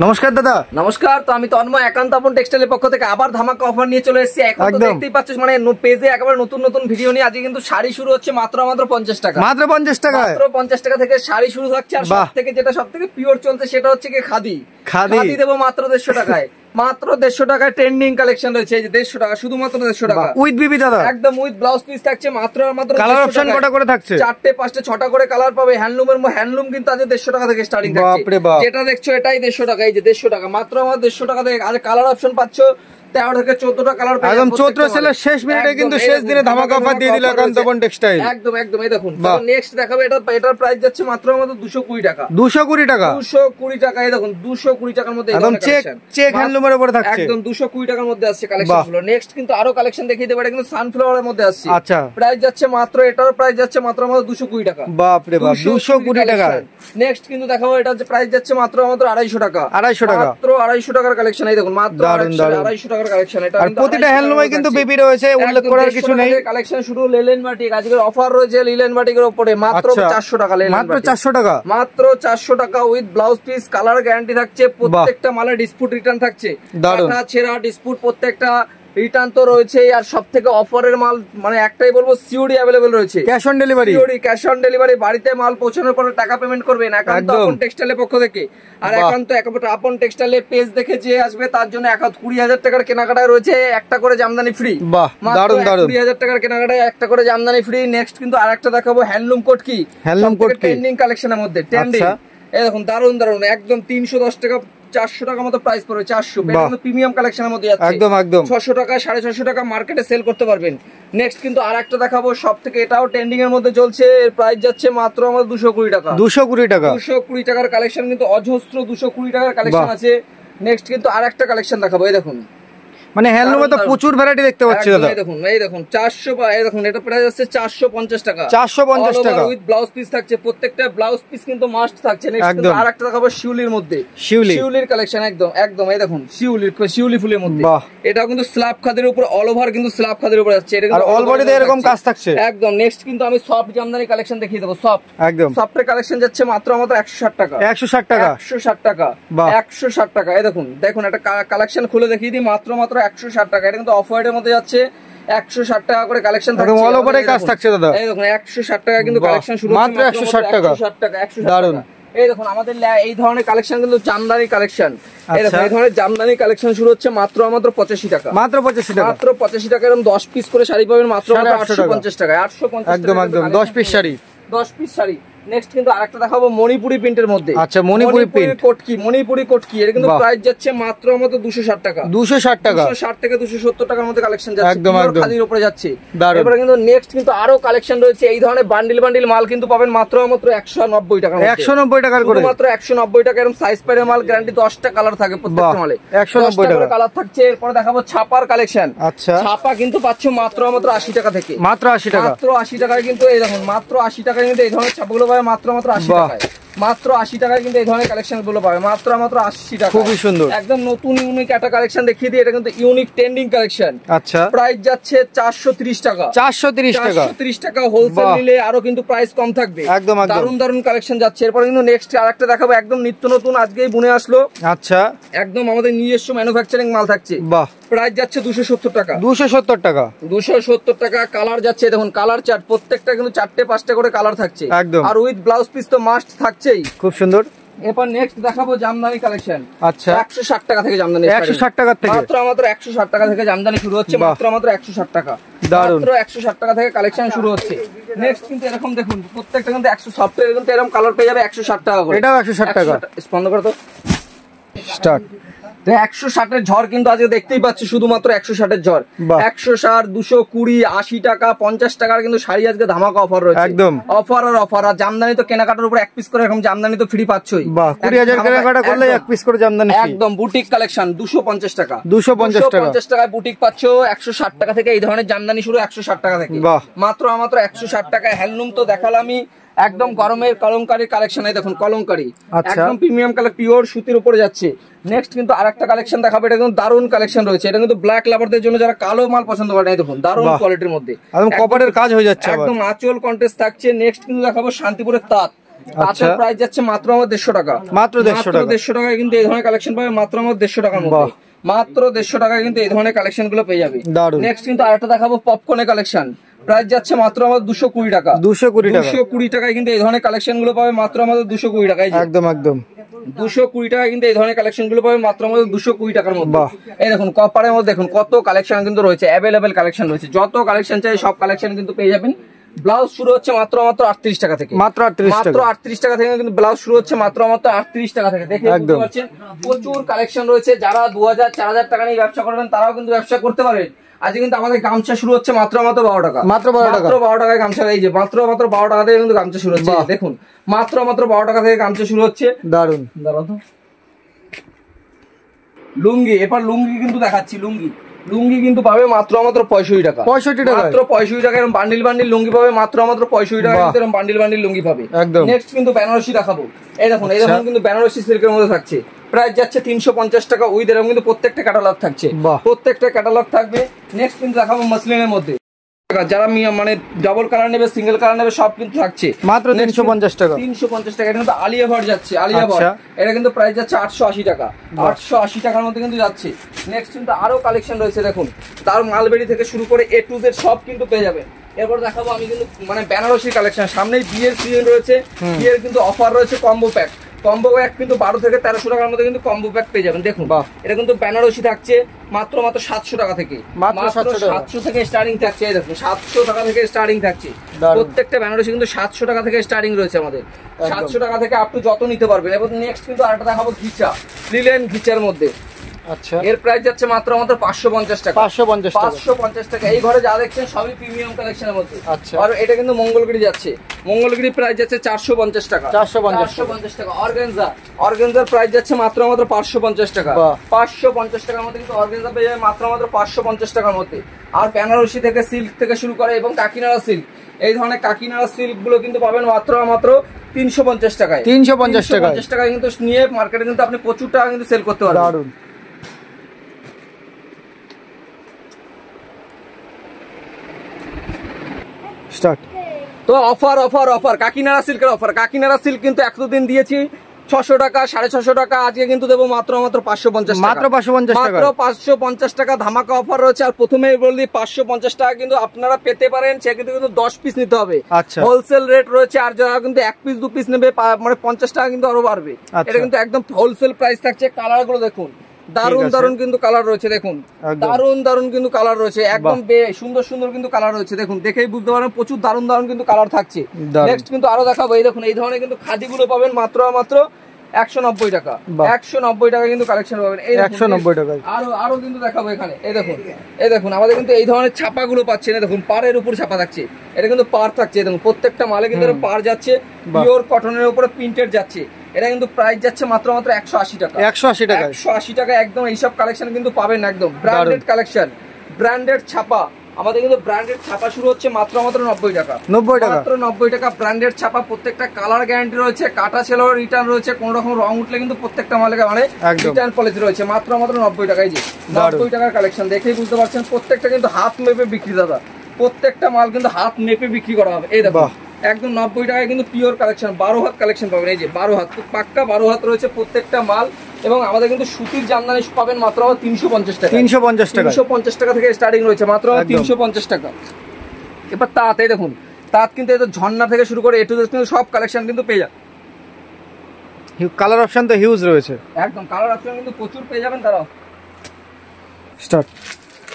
নমস্কার দাদা। নমস্কার। তো আমি তন্ময় একান্ত আপন টেক্সটাইলের পক্ষ থেকে আবার ধামাকা অফার নিয়ে চলে এসেছি। এখন তো দেখতেই পাচ্ছ মানে পেজে একেবারে নতুন নতুন ভিডিও নিয়ে আজকে কিন্তু শাড়ি শুরু হচ্ছে মাত্র 50 টাকা। মাত্র 50 টাকা, মাত্র 50 টাকা থেকে শাড়ি শুরু হচ্ছে। আর সব থেকে পিওর চলছে সেটা হচ্ছে কি খাদি। খাদি দেবো মাত্র 150 টাকায়। মাত্র 150 টাকায় ট্রেন্ডিং কালেকশন রয়েছে। এই যে 150 টাকা, শুধুমাত্র 150 টাকা উইথ বিবি দাদা, একদম উইথ ব্লাউজ পিস থাকছে মাত্র কালার অপশন কটা করে থাকছে? 4টে 5টে 6টা করে কালার পাবে। হ্যান্ডলুম কিন্তু আজ 150 টাকা থেকে স্টার্টিং থাকছে। যেটা দেখছো এটাই 150 টাকা। এই যে 150 টাকা, মাত্র 150 টাকা থেকে আজ কালার অপশন পাচ্ছ 13 থেকে 14টা কালার পাবে। একদম চৈত্র সেলের শেষ মিনিটে কিন্তু শেষ দিনে ধামাকা অফার দিয়ে দিল একান্ত আপন টেক্সটাইল। একদম এই দেখুন। নেক্সট দেখাবো এটার প্রাইস যাচ্ছে মাত্র 220 টাকা। 220 টাকা, 220 টাকা। এই দেখুন 220 টাকার মধ্যে একদম চেক হ্যান্ডলুমের উপরে থাকছে। একদম 220 টাকার মধ্যে আসছে কালেকশন গুলো। নেক্সট কিন্তু আরো কালেকশন দেখিয়ে দেব। এটা কিন্তু সানফ্লাওয়ারের মধ্যে আসছে। আচ্ছা, প্রাইস যাচ্ছে মাত্র, এটার প্রাইস যাচ্ছে মাত্র 220 টাকা। বাপ রে বাপ, 220 টাকা। নেক্সট কিন্তু দেখাবো এটা যে প্রাইস যাচ্ছে মাত্র 250 টাকা। 250 টাকা, মাত্র 250 টাকার কালেকশন। এই দেখুন মাত্র 250 টাকার কালেকশন। এটা প্রতিটা হ্যান্ডলুমে কিন্তু বেবি রয়েছে, উল্লেখ করার কিছু নেই। কালেকশন শুরু লিলেন বাটিক, আজকের অফার রয়েছে লিলেন বাটিকের উপরে মাত্র 400 টাকা। মাত্র 400 টাকা, মাত্র 400 টাকা with blouse piece, colour guarantee থাকছে। প্রত্যেকটা মালে ডিসপুট রিটার্ন থাকছে। কাটা ছেঁড়া ডিসপুট প্রত্যেকটা রিটার্ন তো রয়েছে। আর সব থেকে অফারের মাল মানে একটাই বলবো, সিওডি अवेलेबल রয়েছে। Cash on delivery, COD cash on delivery. বাড়িতে মাল পৌঁছানোর পরে টাকা পেমেন্ট করবেন একান্ত আপন টেক্সটাইলের পক্ষ থেকে। আর একান্ত আপন টেক্সটাইলের পেজ দেখে যে আসবে তার জন্য 20,000 টাকার কেনাকাটায় রয়েছে একটা করে জামদানি ফ্রি। বাহ, দারুন দারুন। 20,000 টাকার কেনাকাটায় একটা করে জামদানি ফ্রি। নেক্সট কিন্তু আরেকটা দেখাবো হ্যান্ডলুম কোট কি, হ্যান্ডলুম কোট কি ট্রেন্ডিং কালেকশনের মধ্যে ট্রেন্ডিং। এই দেখুন দারুন দারুন, একদম 310 টাকা 400 টাকার মতো প্রাইস পড়বে। 400 প্রিমিয়াম কালেকশনের মধ্যে আছে। একদম 600 টাকা 650 টাকা মার্কেটে সেল করতে পারবেন। নেক্সট কিন্তু আরেকটা দেখাবো সব থেকে, এটাও ট্রেন্ডিং এর মধ্যে চলছে। এর প্রাইস যাচ্ছে মাত্র 220 টাকা। 220 টাকা, 220 টাকার কালেকশন কিন্তু অজস্র 220 টাকার কালেকশন আছে। নেক্সট কিন্তু আরেকটা কালেকশন দেখাবো। এই দেখুন মানে হ্যান্ডলুমে তো প্রচুর ভ্যারাইটি দেখতে পাচ্ছি দাদা। এই দেখুন 400, এই দেখুন এটা প্রাইস আছে 450 টাকা। 450 টাকা উইথ ব্লাউজ পিস থাকছে। প্রত্যেকটা ব্লাউজ পিস কিন্তু মাস্ট থাকছে। নেক্সট কিন্তু আরেকটা দেখাবো শিউলির মধ্যে। শিউলির কালেকশন একদম এই দেখুন শিউলি ফুলের মধ্যে। এটাও কিন্তু স্ল্যাব খাদের উপর অল ওভার কিন্তু স্ল্যাব খাদের উপর আছে। এটা কিন্তু অল বডিতে এরকম কাজ থাকছে একদম। নেক্সট কিন্তু আমি সফট জামদানি কালেকশন দেখিয়ে দেবো। সফটের কালেকশন যাচ্ছে মাত্র 160 টাকা। 160 টাকা, 160 টাকা, 160 টাকা। এই দেখুন একটা কালেকশন খুলে দেখিয়ে দিই। মাত্র 160 টাকা। এটা কিন্তু অফ হোয়াইটের মধ্যে যাচ্ছে। 160 টাকা করে কালেকশন থাকছে। অল ওভারে কাজ থাকছে দাদা। এই দেখুন 160 টাকা কিন্তু কালেকশন শুরু হচ্ছে মাত্র 160 টাকা। 160 টাকা, 160 দারুন। এই দেখুন আমাদের এই ধরনের কালেকশন কিন্তু জামদানি কালেকশন। এই দেখুন এই ধরনের জামদানি কালেকশন শুরু হচ্ছে মাত্র 85 টাকা। মাত্র 85 টাকা, মাত্র 85 টাকা। এরকম 10 পিস করে শাড়ি পাবেন মাত্র 850 টাকা। 850 একদম 10 piece sari, 10 piece sari. Next কিন্তু আরেকটা দেখাবো মণিপুরি প্রিন্টের মধ্যে। আচ্ছা, মণিপুরি প্রিন্ট মণিপুরি কোট কি, এটা কিন্তু প্রাইস যাচ্ছে মাত্র 260 টাকা। 260 টাকা, 260 থেকে 270 টাকার মধ্যে কালেকশন যাচ্ছে। একদম খাদির উপরে যাচ্ছে। এবারে কিন্তু নেক্সট কিন্তু আরো কালেকশন রয়েছে। এই ধরনের বান্ডিল মাল কিন্তু পাবেন মাত্র 190 টাকা। 190 টাকার করে, মাত্র 190 টাকা। এরকম সাইজ পাইরে মাল, গ্যারান্টি 10টা কালার থাকে প্রত্যেকটা মালে। 190 টাকা কালার থাকছে। এরপরে দেখাবো ছাপার কালেকশন। আচ্ছা, ছাপা কিন্তু পাচ্ছ মাত্র 80 টাকা থেকে। মাত্র 80 টাকা, মাত্র 80 টাকায় কিন্তু এই দেখুন মাত্র 80 টাকায় কিন্তু এই ধরনের ছাপাগুলো পাবে মাত্র 80 টাকায়। মাত্র 80 টাকায় কিন্তু এই ধরনের কালেকশন গুলো পাবে মাত্র 80 টাকা। খুবই সুন্দর, একদম নতুন ইউনিক একটা কালেকশন দেখিয়ে দিই। এটা কিন্তু ইউনিক ট্রেন্ডিং কালেকশন। আচ্ছা, প্রাইস যাচ্ছে 430 টাকা। 430 টাকা, 430 টাকা। হোলসেল নিলে আরো কিন্তু প্রাইস কম থাকবে। একদম দারুন কালেকশন যাচ্ছে। এরপর কিন্তু নেক্সট আরেকটা দেখাবো, একদম নিত্য নতুন, আজকেই বুনে আসলো। আচ্ছা, একদম আমাদের নিজস্ব ম্যানুফ্যাকচারিং মাল থাকছে। বাহ, প্রাইস যাচ্ছে 270 টাকা। 270 টাকা, 270 টাকা। কালার যাচ্ছে দেখুন, কালার চার্ট প্রত্যেকটা কিন্তু 4টে 5টে করে কালার থাকছে। একদম, আর উইথ ব্লাউজ পিস তো মাস্ট থাকছেই। খুব সুন্দর। এরপর নেক্সট দেখাবো জামদানি কালেকশন। আচ্ছা, 160 টাকা থেকে জামদানি। 160 টাকা থেকে, মাত্র 160 টাকা থেকে জামদানি শুরু হচ্ছে। মাত্র 160 টাকা, মাত্র 160 টাকা থেকে কালেকশন শুরু হচ্ছে। নেক্সট কিন্তু এরকম দেখুন প্রত্যেকটা কিন্তু 100 সফটওয়্যার কিন্তু এরকম কালার পেয়ে যাবে 160 টাকা করে। এটাও 160 টাকা। স্পন্দ করো তো, স্টার্ট। 160 এর ঝড় কিন্তু আজকে দেখতেই পাচ্ছি, শুধুমাত্র 160 এর ঝড়। 160, 220, 80 টাকা, 50 টাকার কিন্তু শাড়ি আজকে ধামাকা অফার রয়েছে। একদম অফার আর অফার। আর জামদানি তো কেনাকাটার উপর 1 পিস করে এরকম জামদানি তো ফ্রি পাচ্ছই। 20,000 কেনাকাটা করলে 1 পিস করে জামদানি। একদম বুটিক কালেকশন 250 টাকা। 250 টাকায় বুটিক পাচ্ছ। 160 টাকা থেকে এই ধরনের জামদানি শুরু 160 টাকা থেকে। মাত্র 160 টাকায়। হ্যান্ডলুম তো দেখালামই। একদম গরমের কলমকারী কালেকশন। এই দেখুন কলমকারী, একদম প্রিমিয়াম কালার, পিওর সুতির উপরে যাচ্ছে। নেক্সট কিন্তু আরেকটা কালেকশন দেখাবো। এটা কিন্তু দারুন কালেকশন রয়েছে। এটা কিন্তু ব্ল্যাক লাভারদের জন্য, যারা কালো মাল পছন্দ করে। এই দেখুন দারুন কোয়ালিটির মধ্যে, একদম কপারের কাজ হয়ে যাচ্ছে। একদম আঁচল কন্টেস্ট থাকছে। নেক্সট কিন্তু দেখাবো শান্তিপুরের তাঁত। তাঁতের প্রাইস যাচ্ছে মাত্র আমার 150 টাকা, মাত্র 150 টাকায় কিন্তু এই ধরনের কালেকশন পাবে, মাত্র আমার 150 টাকার মধ্যে, মাত্র 150 টাকায় কিন্তু এই ধরনের কালেকশন গুলো পেয়ে যাবে। নেক্সট কিন্তু আরেকটা দেখাবো পপকর্নের কালেকশন, প্রাইস যাচ্ছে মাত্র আমাদের 220 টাকা, 220 টাকায় কিন্তু এই ধরনের কালেকশন গুলো পাবে মাত্র আমাদের 220 টাকায়, একদম 220 টাকায় কিন্তু এই ধরনের কালেকশন গুলো পাবে মাত্র আমাদের 220 টাকার মধ্যে। এই দেখুন কপারের মধ্যে দেখুন কত কালেকশন কিন্তু রয়েছে, অ্যাভেলেবেল কালেকশন রয়েছে, যত কালেকশন চাই সব কালেকশন কিন্তু পেয়ে যাবেন। ব্লাউজ শুরু হচ্ছে মাত্র 38 টাকা থেকে, মাত্র 38 টাকা থেকে কিন্তু ব্লাউজ শুরু হচ্ছে মাত্র 38 টাকা থেকে। দেখে বুঝতে পারছেন প্রচুর কালেকশন রয়েছে, যারা 2000-4000 টাকা নিয়ে ব্যবসা করবেন তারাও কিন্তু ব্যবসা করতে পারেন। আজকে কিন্তু আমাদের গামছা শুরু হচ্ছে মাত্র 12 টাকা, মাত্র 12 টাকায় গামছা, এই যে মাত্র 12 টাকা থেকে কিন্তু গামছা শুরু হচ্ছে, দেখুন মাত্র 12 টাকা থেকে গামছা শুরু হচ্ছে। দারুন তো লুঙ্গি, এবার লুঙ্গি কিন্তু দেখাচ্ছি, লুঙ্গি কিন্তু পাবে মাত্র 65 টাকা, মাত্র 65 টাকা, এরকম বান্ডিল লুঙ্গি পাবে মাত্র 65 টাকা, এরকম বান্ডিল লুঙ্গি পাবে। নেক্সট কিন্তু বেনারসি দেখাবো, এই দেখুন কিন্তু বেনারসি সিল্কের মধ্যে থাকছে, প্রাইস যাচ্ছে 350 টাকা উইথ এরকম কিন্তু প্রত্যেকটা ক্যাটালগ থাকছে, প্রত্যেকটা ক্যাটালগ থাকবে। নেক্সট কিন্তু দেখাবো মসলিনের মধ্যে, যারা মানে ডাবল কালার নেবে সিঙ্গেল কালার নেবে সব কিন্তু থাকছে মাত্র 350 টাকা, 350 টাকা। এটা কিন্তু আলিয়া ভাট যাচ্ছে, আলিয়া ভাট, এটা কিন্তু প্রাইস যাচ্ছে 880 টাকা, 880 টাকার মধ্যে কিন্তু যাচ্ছে। নেক্সট কিন্তু আরো কালেকশন রয়েছে, দেখুন তার মালবেরি থেকে শুরু করে A to Z সব কিন্তু পেয়ে যাবেন। এরপর দেখাবো আমি কিন্তু মানে বেনারসি কালেকশন, সামনেই বিয়ের সিজন রয়েছে, বিয়ের কিন্তু অফার রয়েছে কম্বো প্যাক, কম্বো প্যাক কিন্তু 12 থেকে 1300 টাকার মধ্যে কিন্তু কম্বো প্যাক পেয়ে যাবেন। দেখুন এটা কিন্তু বেনারসি থাকছে মাত্র 700 টাকা থেকে, মাত্র 700 থেকে স্টার্টিং থাকছে, এই দেখুন 700 টাকা থেকে স্টার্টিং থাকছে, প্রত্যেকটা বেনারসি কিন্তু 700 টাকা থেকে স্টার্টিং রয়েছে আমাদের, 700 টাকা থেকে আপ টু যত নিতে পারবেন। এবার নেক্সট কিন্তু আরেকটা দেখাবো ঘিচা, লিলেন ঘিচার মধ্যে, আচ্ছা এর প্রাইস যাচ্ছে মাত্র 550 টাকা, 550 টাকা। এই ঘরে যা দেখছেন সবই প্রিমিয়াম কালেকশনের মধ্যে। আচ্ছা আর এটা কিন্তু মঙ্গলগিরি যাচ্ছে, মঙ্গলগিরি প্রাইস যাচ্ছে 450 টাকা, 450 টাকা। অর্গানজার প্রাইস যাচ্ছে মাত্র 550 টাকা, 550 টাকার মধ্যে কিন্তু অর্গানজা পেয়ে যাবে মাত্র 550 টাকার মধ্যে। আর বেনারসি থেকে সিল্ক থেকে শুরু করে এবং কাকিনাড়া সিল্ক, এই ধরনের কাকিনাড়া সিল্ক গুলো কিন্তু পাবেন মাত্র 350 টাকায়, 350 টাকায় কিন্তু নিয়ে মার্কেটে কিন্তু আপনি প্রচুর টাকা কিন্তু সেল করতে পারবেন। তো অফার কাকিনাড়া সিল্কের অফার, কাকিনাড়া সিল্ক কিন্তু এতদিন দিয়েছি 600 টাকা 650 টাকা, আজকে কিন্তু দেবো মাত্র 550 টাকা, মাত্র 550 টাকা ধামাকা অফার রয়েছে। আর প্রথমেই বলি 550 টাকা কিন্তু আপনারা পেতে পারেন, সে কিন্তু 10 পিস নিতে হবে, হোলসেল রেট রয়েছে। আর যারা কিন্তু 1 পিস 2 পিস নেবে মানে 50 টাকা কিন্তু আরো বাড়বে, এটা কিন্তু একদম হোলসেল প্রাইস থাকছে। কালার গুলো দেখুন দারুন কিন্তু কালার রয়েছে, দেখুন দারুন কিন্তু কালার রয়েছে, একদম সুন্দর কিন্তু কালার রয়েছে, দেখুন দেখেই বুঝতে পারবেন প্রচুর দারুন কিন্তু কালার থাকছে। নেক্সট কিন্তু আরো দেখাবো, এই দেখুন এই ধরনের কিন্তু খাদি গুলো পাবেন মাত্র 190 টাকা, 190 টাকা কিন্তু কালেকশন পাবেন, এই 190 টাকা। আরো কিন্তু দেখাবো এখানে, এই দেখুন আমাদের কিন্তু এই ধরনের ছাপা গুলো পাচ্ছেন, দেখুন পাড়ের উপর ছাপা থাকছে, এটা কিন্তু পাড় থাকছে, দেখুন প্রত্যেকটা মালে কিন্তু পাড় যাচ্ছে, পিওর কটনের উপরে প্রিন্টেড যাচ্ছে। এটা কিন্তু প্রাইস যাচ্ছে মাত্র 180 টাকা, 180 টাকা একদম। এইসব কালেকশন কিন্তু পাবেন একদম ব্র্যান্ডেড কালেকশন, ব্র্যান্ডেড ছাপা। আমাদের কিন্তু ব্র্যান্ডেড ছাপা শুরু হচ্ছে মাত্র 90 টাকা, মাত্র 90 টাকা ব্র্যান্ডেড ছাপা। প্রত্যেকটা কালার গ্যারান্টি রয়েছে, কাটা ছেলেও রিটার্ন রয়েছে, কোন রকম রং উঠলে কিন্তু প্রত্যেকটা মালে মানে রিটার্ন পলিসি রয়েছে, মাত্র 90 টাকায়। যে 90 টাকার কালেকশন দেখেই বুঝতে পারছেন প্রত্যেকটা কিন্তু হাত মেপে বিক্রি, দাদা প্রত্যেকটা মাল কিন্তু হাত মেপে বিক্রি করা হবে। এই দেখো একদম 90 টাকায় কিন্তু পিওর কালেকশন, 12 হাত কালেকশন পাবেন, এই যে 12 হাত পাক্কা 12 হাত রয়েছে প্রত্যেকটা মাল। এবং আমাদের কিন্তু সুতির জামদানি পাবেন মাত্র 350 টাকা, 350 টাকা থেকে স্টার্টিং রয়েছে, মাত্র 350 টাকা। এবার তাঁত, এই দেখুন তাঁত কিন্তু এই ঝর্ণা থেকে শুরু করে A to Z কিন্তু সব কালেকশন কিন্তু পেয়ে যাবেন। কালার অপশন তো হিউজ রয়েছে, একদম কালার অপশন কিন্তু প্রচুর পেয়ে যাবেন। তারাও স্টার্ট,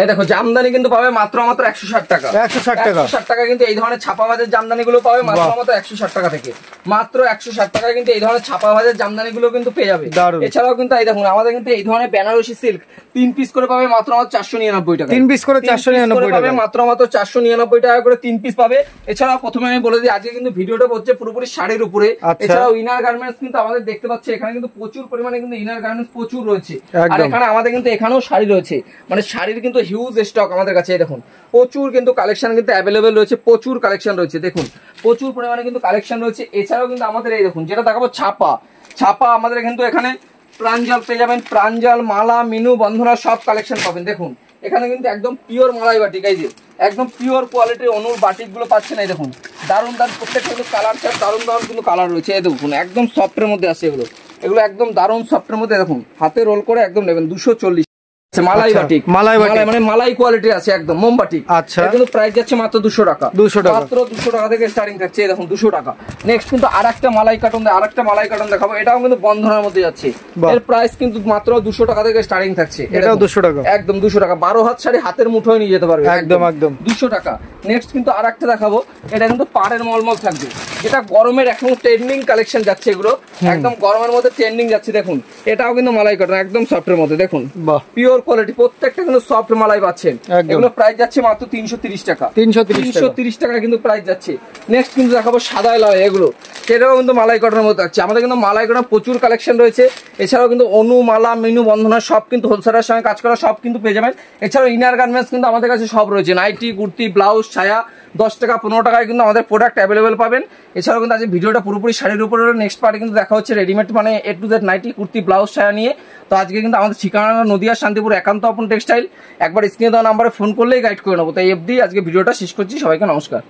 এই দেখো জামদানি কিন্তু পাবে মাত্র 160 টাকা, 160 টাকা কিন্তু এই ধরনের ছাপাবাজের জামদানি গুলো পাবে মাত্র 160 টাকা থেকে, মাত্র 160 টাকায় কিন্তু এই ধরনের ছাপাবাজের জামদানি গুলো কিন্তু পেয়ে যাবে। এছাড়াও কিন্তু এই দেখুন আমাদের কিন্তু এই ধরনের বেনারসি সিল্ক 3 পিস করে পাবে মাত্র 499 টাকা, 3 পিস করে 499 টাকা মাত্র 499 টাকা করে 3 পিস পাবে। এছাড়াও প্রথমে আমি বলে দিই আজকে কিন্তু ভিডিওটা হচ্ছে পুরোপুরি শাড়ির উপরে। এছাড়াও ইনার গার্মেন্টস কিন্তু আমাদের দেখতে পাচ্ছি এখানে কিন্তু প্রচুর পরিমাণে কিন্তু ইনার গার্মেন্টস প্রচুর রয়েছে। আর এখানে আমাদের কিন্তু এখানেও শাড়ি রয়েছে, মানে শাড়ির কিন্তু হিউজ স্টক আমাদের কাছে। দেখুন প্রচুর কিন্তু কালেকশন কিন্তু অ্যাভেলেবেল রয়েছে, প্রচুর কালেকশন রয়েছে, দেখুন প্রচুর পরিমাণে কিন্তু কালেকশন রয়েছে। এছাড়াও কিন্তু আমাদের এই দেখুন যেটা দেখাবো ছাপা আমাদের কিন্তু এখানে প্রাঞ্জল পেয়ে যাবেন, প্রাঞ্জল মালা মিনু বন্ধনা সব কালেকশন পাবেন। দেখুন এখানে কিন্তু একদম পিওর মালাই বাটিক, এই যে একদম পিওর কোয়ালিটির অনুর বাটিক গুলো পাচ্ছেন। এই দেখুন দারুন দারুন প্রত্যেকটা কিন্তু কালার চার দারুন দারুন কিন্তু কালার রয়েছে। এই দেখুন একদম সফটের মধ্যে আছে এগুলো, এগুলো একদম দারুন সফটের মধ্যে। দেখুন হাতে রোল করে একদম নেবেন 240 মালাই বাটিক, মালাই মানে মালাই কোয়ালিটি আছে একদম মোমবাটিক। আচ্ছা কিন্তু প্রাইস যাচ্ছে মাত্র 200 টাকা, 200 টাকা, মাত্র 200 টাকা থেকে স্টার্টিং থাকছে। দেখুন 200 টাকা। নেক্সট কিন্তু আরেকটা মালাই কার্টন দেখাবো, এটাও কিন্তু বন্ধনের মধ্যে যাচ্ছে। এর প্রাইস কিন্তু মাত্র 200 টাকা থেকে স্টার্টিং থাকছে, এটাও 200 টাকা, একদম 200 টাকা। 12 হাত শাড়ি হাতের মুঠোয় নিয়ে যেতে পারবে একদম একদম 200 টাকা। নেক্সট কিন্তু আরেকটা দেখাবো, এটা কিন্তু পাড়ের মলমল থাকবে, যেটা গরমের এখন ট্রেন্ডিং কালেকশন যাচ্ছে, এগুলো একদম গরমের মধ্যে ট্রেন্ডিং যাচ্ছে। দেখুন এটাও কিন্তু মালাই কার্টন একদম সফটের মধ্যে, দেখুন পিওর কোয়ালিটি, প্রত্যেকটা কিন্তু সফট মালাই পাচ্ছেন। এগুলো প্রাইস যাচ্ছে মাত্র 330 টাকা, 330 টাকা কিন্তু প্রাইস যাচ্ছে। নেক্সট কিন্তু দেখাবো সাদা লাল, এগুলো সেটাও কিন্তু মালাই কটনের মধ্যে আছে। আমাদের কিন্তু মালাই কটনের প্রচুর কালেকশন রয়েছে। এছাড়াও কিন্তু অনু, মালা, মিনু, বন্ধনা সব কিন্তু হোলসেলের সঙ্গে কাজ করা সব কিন্তু পেয়ে যাবেন। এছাড়াও ইনার গার্মেন্টস কিন্তু আমাদের কাছে সব রয়েছে, নাইটি, কুর্তি, ব্লাউজ, ছায়া 10 টাকা 15 টাকায় কিন্তু আমাদের প্রোডাক্ট অ্যাভেলেবেল পাবেন। এছাড়াও কিন্তু আজকে ভিডিওটা পুরোপুরি শাড়ির উপরে, নেক্সট পার্টে কিন্তু দেখা হচ্ছে রেডিমেড মানে A to Z nightie, kurti, blouse, ছায়া নিয়ে। তো আজকে কিন্তু আমাদের ঠিকানা নদিয়া শান্তিপুর একান্ত আপন টেক্সটাইল। একবার স্ক্রিনে দেওয়া নাম্বারে ফোন করলেই গাইড করে নেবো। তাই এফডি আজকে ভিডিওটা শেষ করছি। সবাইকে নমস্কার।